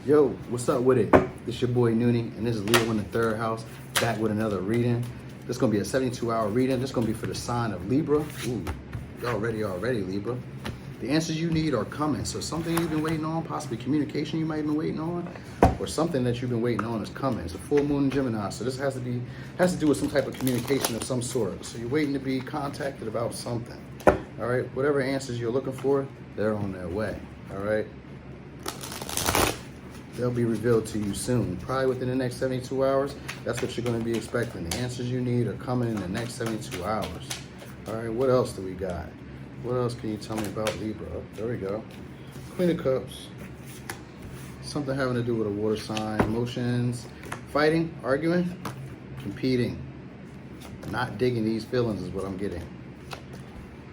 Yo, what's up with it? This your boy Noonie, and this is Leo in the third house, back with another reading. This is gonna be a 72-hour reading. This is gonna be for the sign of Libra. Ooh, y'all ready already, Libra. The answers you need are coming. So something you've been waiting on, possibly communication you might have been waiting on, or something that you've been waiting on is coming. It's a full moon in Gemini, so this has to do with some type of communication of some sort. So you're waiting to be contacted about something. All right, whatever answers you're looking for, they're on their way. All right. They'll be revealed to you soon, probably within the next 72 hours. That's what you're going to be expecting. The answers you need are coming in the next 72 hours. All right, what else do we got? What else can you tell me about Libra? There we go. Queen of Cups. Something having to do with a water sign. Emotions. Fighting, arguing, competing. Not digging these feelings is what I'm getting.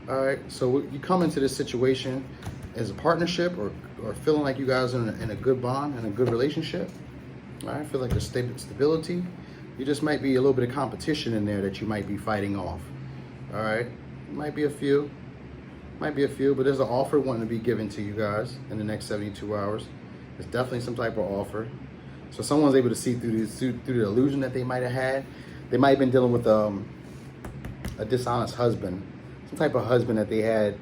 All right, so you come into this situation as a partnership or feeling like you guys are in a good bond and a good relationship. All right, feel like there's stability. You just might be a little bit of competition in there that you might be fighting off. All right, might be a few, but there's an offer wanting to be given to you guys in the next 72 hours. There's definitely some type of offer. So someone's able to see through the illusion that they might have had. They might have been dealing with a dishonest husband, some type of husband that they had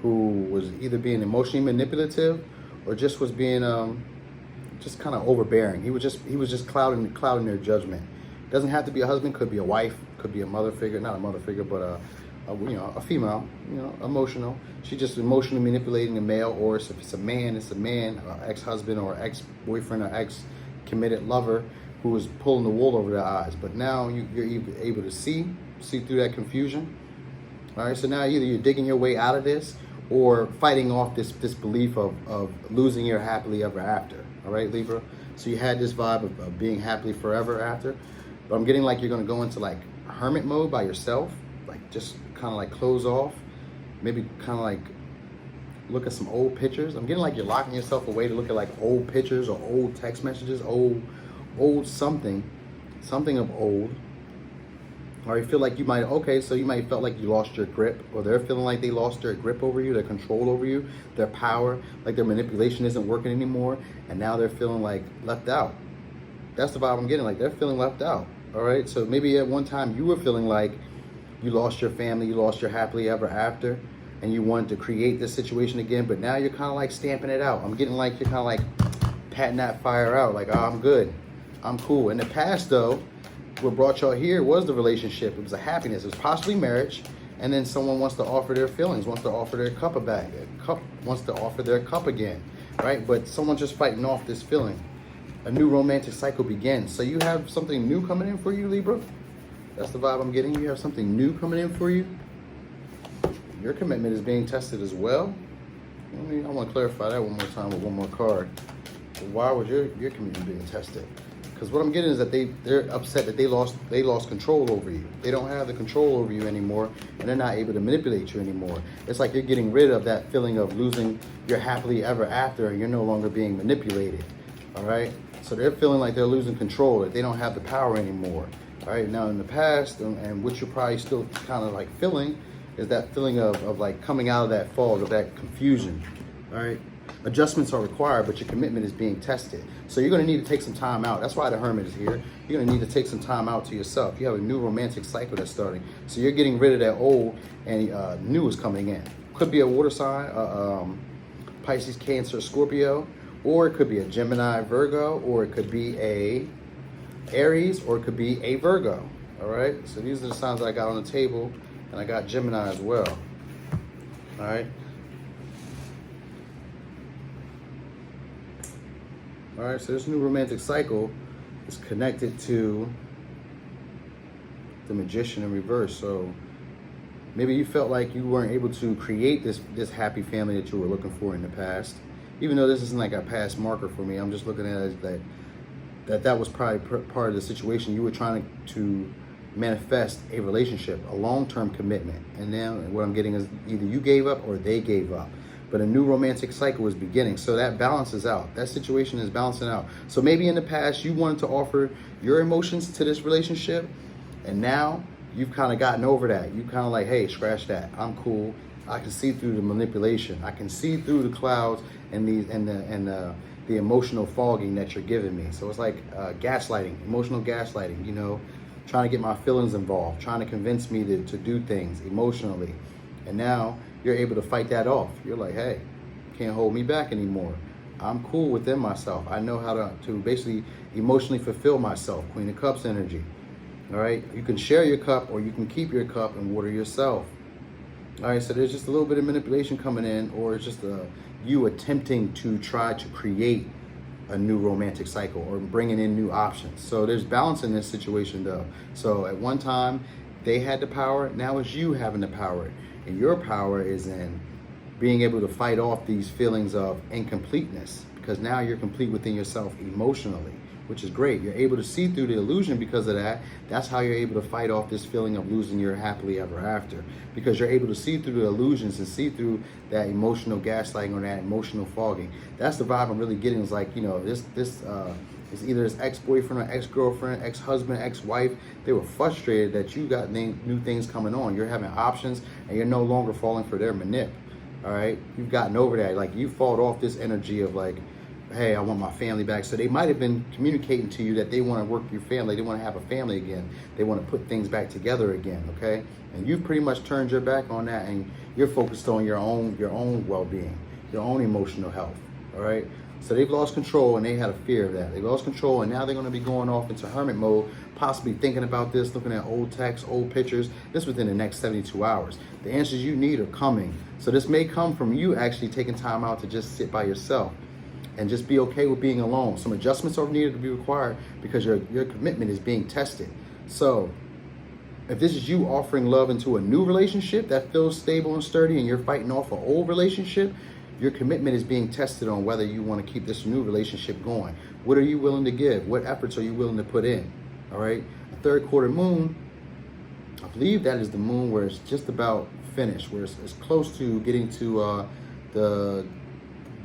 who was either being emotionally manipulative or just was being just kind of overbearing. He was just clouding their judgment. Doesn't have to be a husband, could be a wife, could be a mother figure, not a mother figure, but a female, emotional. She's just emotionally manipulating the male, or if it's a man, ex-husband or ex-boyfriend or ex-committed lover who is pulling the wool over their eyes. But now you're able to see through that confusion. All right, so now either you're digging your way out of this or fighting off this belief of losing your happily ever after. All right, Libra? So you had this vibe of being happily forever after, but I'm getting like you're gonna go into like hermit mode by yourself, like just kind of like close off, maybe kind of like look at some old pictures. I'm getting like you're locking yourself away to look at like old pictures or old text messages, old something of old. Or you feel like you might felt like you lost your grip, or they're feeling like they lost their grip over you, their control over you, their power, like their manipulation isn't working anymore, and now they're feeling like left out. That's the vibe I'm getting, like they're feeling left out. All right, so maybe at one time you were feeling like you lost your family, you lost your happily ever after, and you wanted to create this situation again, but now you're kind of like stamping it out. I'm getting like you're kind of like patting that fire out, like, oh, I'm good, I'm cool. In the past though, what brought y'all here was the relationship. It was a happiness. It was possibly marriage, and then someone wants to offer their feelings, wants to offer their cup wants to offer their cup again, right? But someone's just fighting off this feeling. A new romantic cycle begins. So you have something new coming in for you, Libra. That's the vibe I'm getting. You have something new coming in for you. Your commitment is being tested as well. I want to clarify that one more time with one more card. So why was your commitment being tested? Because what I'm getting is that they're upset that they lost control over you. They don't have the control over you anymore, and they're not able to manipulate you anymore. It's like you're getting rid of that feeling of losing your happily ever after, and you're no longer being manipulated. All right? So they're feeling like they're losing control, that they don't have the power anymore. All right? Now in the past, and what you're probably still kind of like feeling, is that feeling of like coming out of that fog, of that confusion. All right? Adjustments are required, but your commitment is being tested. So you're going to need to take some time out. That's why the Hermit is here. You're going to need to take some time out to yourself. You have a new romantic cycle that's starting. So you're getting rid of that old, and new is coming in. Could be a water sign, Pisces, Cancer, Scorpio, or it could be a Gemini, Virgo, or it could be a Aries, or it could be a Virgo. All right? So these are the signs that I got on the table, and I got Gemini as well. All right? All right, so this new romantic cycle is connected to the Magician in reverse. So maybe you felt like you weren't able to create this happy family that you were looking for in the past. Even though this isn't like a past marker for me, I'm just looking at it as that was probably part of the situation. You were trying to manifest a relationship, a long-term commitment. And now what I'm getting is either you gave up or they gave up. But a new romantic cycle is beginning. So that balances out. That situation is balancing out. So maybe in the past you wanted to offer your emotions to this relationship, and now you've kind of gotten over that. You kind of like, hey, scratch that. I'm cool. I can see through the manipulation. I can see through the clouds and the the emotional fogging that you're giving me. So it's like gaslighting, emotional gaslighting, you know, trying to get my feelings involved, trying to convince me to do things emotionally. And now you're able to fight that off. You're like, hey, can't hold me back anymore. I'm cool within myself. I know how to basically emotionally fulfill myself. Queen of Cups energy. All right. You can share your cup or you can keep your cup and water yourself. All right. So there's just a little bit of manipulation coming in, or it's just you attempting to try to create a new romantic cycle or bringing in new options. So there's balance in this situation though. So at one time they had the power. Now it's you having the power. And your power is in being able to fight off these feelings of incompleteness, because now you're complete within yourself emotionally, which is great. You're able to see through the illusion because of that. That's how you're able to fight off this feeling of losing your happily ever after, because you're able to see through the illusions and see through that emotional gaslighting or that emotional fogging. That's the vibe I'm really getting. Is like, you know, this is either his ex-boyfriend or ex-girlfriend, ex-husband, ex-wife. They were frustrated that you got new things coming on. You're having options and you're no longer falling for their manip. All right, you've gotten over that. Like, you fought off this energy of like, hey, I want my family back. So they might have been communicating to you that they want to work your family. They want to have a family again. They want to put things back together again. Okay, and you've pretty much turned your back on that, and you're focused on your own well-being, your own emotional health. All right. So they've lost control, and they had a fear of that. They lost control, and now they're going to be going off into hermit mode, possibly thinking about this, looking at old texts, old pictures. This within the next 72 hours. The answers you need are coming. So this may come from you actually taking time out to just sit by yourself and just be okay with being alone. Some adjustments are needed to be required because your commitment is being tested. So if this is you offering love into a new relationship that feels stable and sturdy, and you're fighting off an old relationship, your commitment is being tested on whether you want to keep this new relationship going. What are you willing to give? What efforts are you willing to put in? All right. A third quarter moon, I believe that is the moon where it's just about finished, where it's close to getting to the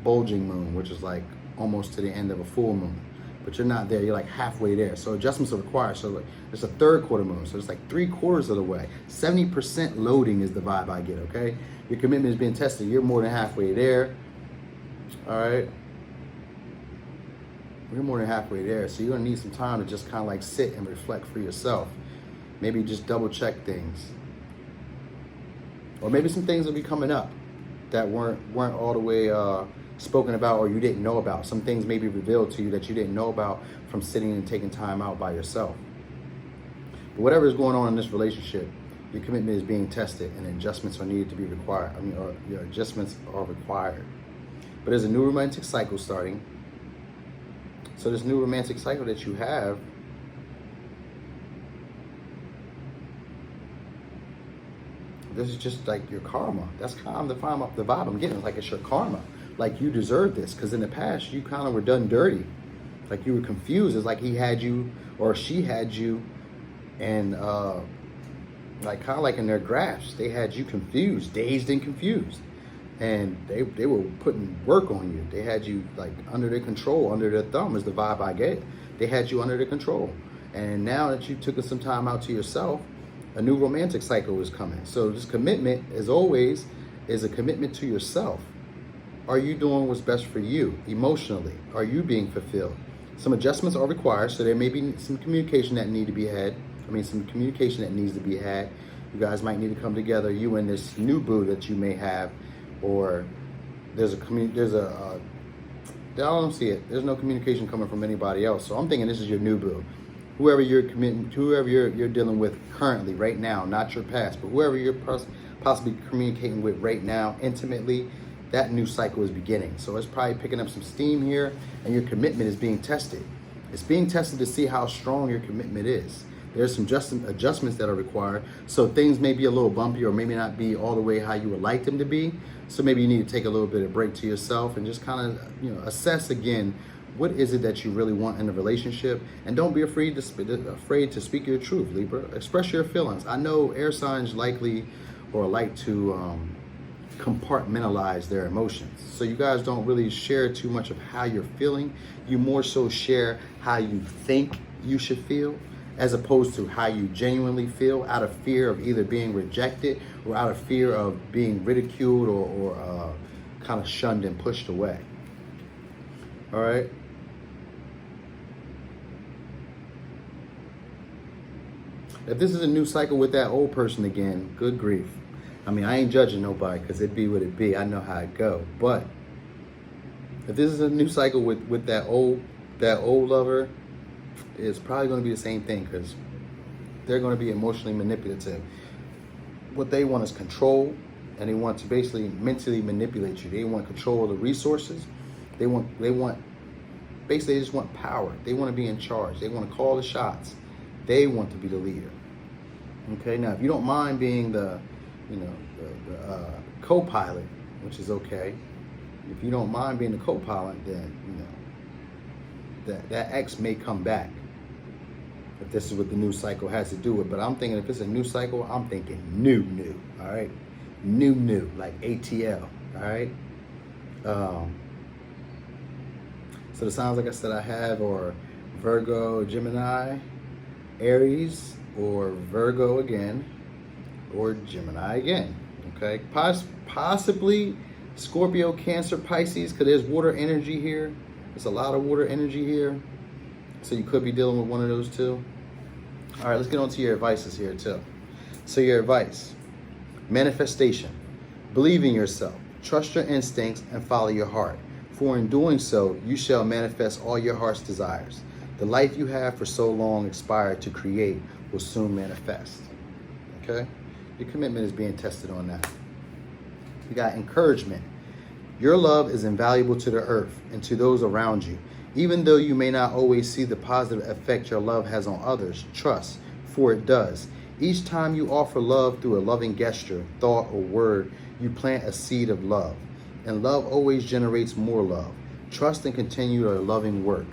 bulging moon, which is like almost to the end of a full moon. But you're not there. You're like halfway there. So adjustments are required. So it's a third quarter moon. So it's like 3/4 of the way. 70% loading is the vibe I get, okay? Your commitment is being tested. You're more than halfway there. All right. You're more than halfway there. So you're going to need some time to just kind of like sit and reflect for yourself. Maybe just double check things. Or maybe some things will be coming up that weren't all the way spoken about, or you didn't know about. Some things may be revealed to you that you didn't know about from sitting and taking time out by yourself. But whatever is going on in this relationship, your commitment is being tested, and adjustments are needed to be required. Or your adjustments are required. But there's a new romantic cycle starting. So this new romantic cycle that you have, this is just like your karma. That's kind of the vibe I'm getting. Like, it's your karma. Like, you deserve this, because in the past you kind of were done dirty. Like, you were confused. It's like he had you or she had you, and like kind of like in their grasp, they had you confused, dazed and confused, and they were putting work on you. They had you like under their control, under their thumb is the vibe I get. They had you under their control, and now that you took some time out to yourself, a new romantic cycle is coming. So this commitment, as always, is a commitment to yourself. Are you doing what's best for you emotionally? Are you being fulfilled? Some adjustments are required, so there may be some communication that need to be had. Some communication that needs to be had. You guys might need to come together, you and this new boo that you may have, or I don't see it. There's no communication coming from anybody else. So I'm thinking this is your new boo. Whoever you're dealing with currently, right now, not your past, but whoever you're possibly communicating with right now, intimately, that new cycle is beginning. So it's probably picking up some steam here, and your commitment is being tested. It's being tested to see how strong your commitment is. There's some adjustments that are required. So things may be a little bumpy, or maybe not be all the way how you would like them to be. So maybe you need to take a little bit of break to yourself and just kind of, assess again, what is it that you really want in a relationship? And don't be afraid to speak your truth, Libra. Express your feelings. I know air signs like to compartmentalize their emotions. So you guys don't really share too much of how you're feeling. You more so share how you think you should feel, as opposed to how you genuinely feel, out of fear of either being rejected or out of fear of being ridiculed or kind of shunned and pushed away. All right. If this is a new cycle with that old person again, good grief. I mean, I ain't judging nobody because it be what it be. I know how it go. But if this is a new cycle with that old lover, it's probably going to be the same thing because they're going to be emotionally manipulative. What they want is control, and they want to basically mentally manipulate you. They want control of the resources. They basically they just want power. They want to be in charge. They want to call the shots. They want to be the leader. Okay, now if you don't mind being the co-pilot, which is okay. If you don't mind being the co-pilot, then that X may come back. If this is what the new cycle has to do with. But I'm thinking if it's a new cycle, I'm thinking new, all right? New, like ATL, all right? So the signs, like I said, I have are Virgo, Gemini, Aries, or Virgo again, or Gemini again, okay? Possibly Scorpio, Cancer, Pisces, because there's water energy here. There's a lot of water energy here. So you could be dealing with one of those two. All right, let's get on to your advices here too. So your advice: manifestation. Believe in yourself. Trust your instincts and follow your heart. For in doing so, you shall manifest all your heart's desires. The life you have for so long expired to create will soon manifest. Okay? Your commitment is being tested on that. You got encouragement. Your love is invaluable to the earth and to those around you. Even though you may not always see the positive effect your love has on others, trust, for it does. Each time you offer love through a loving gesture, thought, or word, you plant a seed of love. And love always generates more love. Trust and continue your loving work.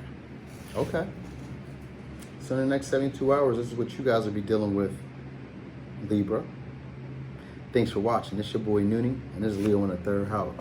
Okay. So in the next 72 hours, this is what you guys will be dealing with, Libra. Thanks for watching. This is your boy Noonie, and this is Leo in the third house.